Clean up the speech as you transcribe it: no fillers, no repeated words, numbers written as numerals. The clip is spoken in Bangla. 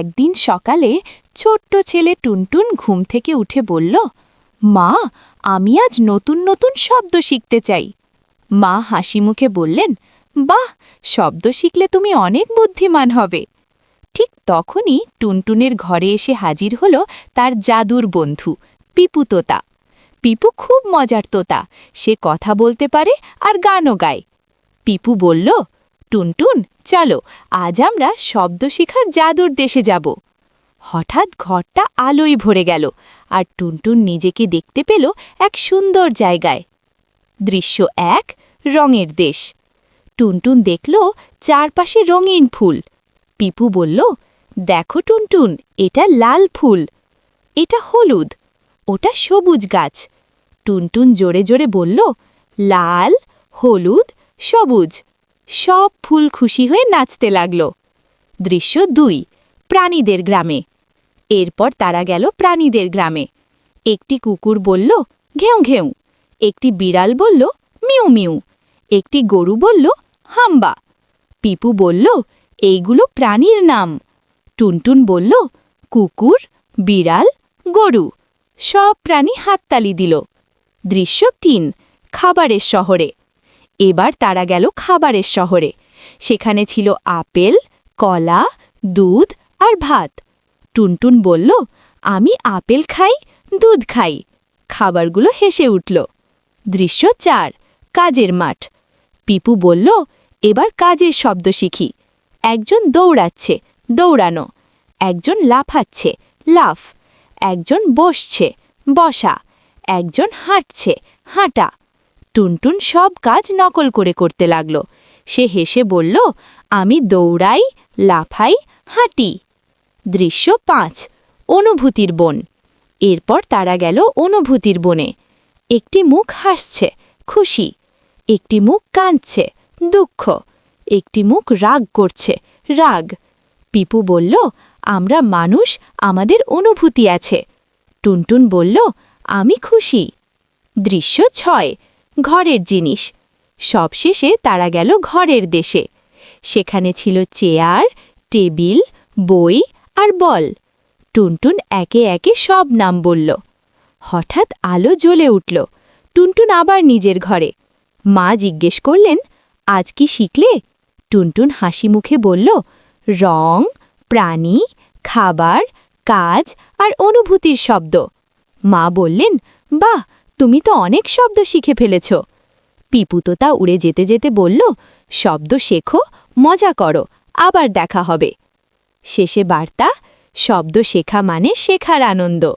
একদিন সকালে ছোট্ট ছেলে টুনটুন ঘুম থেকে উঠে বলল, মা, আমি আজ নতুন নতুন শব্দ শিখতে চাই। মা হাসি মুখে বললেন, বাহ, শব্দ শিখলে তুমি অনেক বুদ্ধিমান হবে। ঠিক তখনই টুনটুনের ঘরে এসে হাজির হল তার জাদুর বন্ধু পিপু তোতা। পিপু খুব মজার তোতা, সে কথা বলতে পারে আর গানও গায়। পিপু বলল, টুনটুন, চলো আজ আমরা শব্দ শিখার জাদুর দেশে যাব। হঠাৎ ঘরটা আলোয় ভরে গেল আর টুনটুন নিজেকে দেখতে পেল এক সুন্দর জায়গায়। দৃশ্য 1, রঙের দেশ। টুনটুন দেখল চারপাশে রঙিন ফুল। পিপু বলল, দেখো টুনটুন, এটা লাল ফুল, এটা হলুদ, ওটা সবুজ গাছ। টুনটুন জোরে জোরে বলল, লাল, হলুদ, সবুজ। সব ফুল খুশি হয়ে নাচতে লাগল। দৃশ্য 2, প্রাণীদের গ্রামে। এরপর তারা গেল প্রাণীদের গ্রামে। একটি কুকুর বলল, ঘেউ ঘেউ। একটি বিড়াল বলল, মিউ মিউ। একটি গরু বলল, হাম্বা। পিপু বলল, এইগুলো প্রাণীর নাম। টুনটুন বলল, কুকুর, বিড়াল, গরু। সব প্রাণী হাততালি দিল। দৃশ্য 3, খাবারের শহরে। এবার তারা গেল খাবারের শহরে। সেখানে ছিল আপেল, কলা, দুধ আর ভাত। টুনটুন বলল, আমি আপেল খাই, দুধ খাই। খাবারগুলো হেসে উঠল। দৃশ্য 4, কাজের মাঠ। পিপু বলল, এবার কাজের শব্দ শিখি। একজন দৌড়াচ্ছে, দৌড়ানো। একজন লাফাচ্ছে, লাফ। একজন বসছে, বসা। একজন হাঁটছে, হাঁটা। টুনটুন সব কাজ নকল করে করতে লাগল। সে হেসে বলল, আমি দৌড়াই, লাফাই, হাঁটি। দৃশ্য 5, অনুভূতির বন। এরপর তারা গেল অনুভূতির বনে। একটি মুখ হাসছে, খুশি। একটি মুখ কাঁদছে, দুঃখ। একটি মুখ রাগ করছে, রাগ। পিপু বলল, আমরা মানুষ, আমাদের অনুভূতি আছে। টুনটুন বলল, আমি খুশি। দৃশ্য 6, ঘরের জিনিস। সবশেষে তারা গেল ঘরের দেশে। সেখানে ছিল চেয়ার, টেবিল, বই আর বল। টুনটুন একে একে সব নাম বলল। হঠাৎ আলো জ্বলে উঠল। টুনটুন আবার নিজের ঘরে। মা জিজ্ঞেস করলেন, আজ কি শিখলে? টুনটুন হাসি মুখে বলল, রং, প্রাণী, খাবার, কাজ আর অনুভূতির শব্দ। মা বললেন, বাহ, তুমি তো অনেক শব্দ শিখে ফেলেছ। পিপু তোতা উড়ে যেতে যেতে বলল, শব্দ শেখো, মজা করো, আবার দেখা হবে। শেষে বার্তা, শব্দ শেখা মানে শেখার আনন্দ।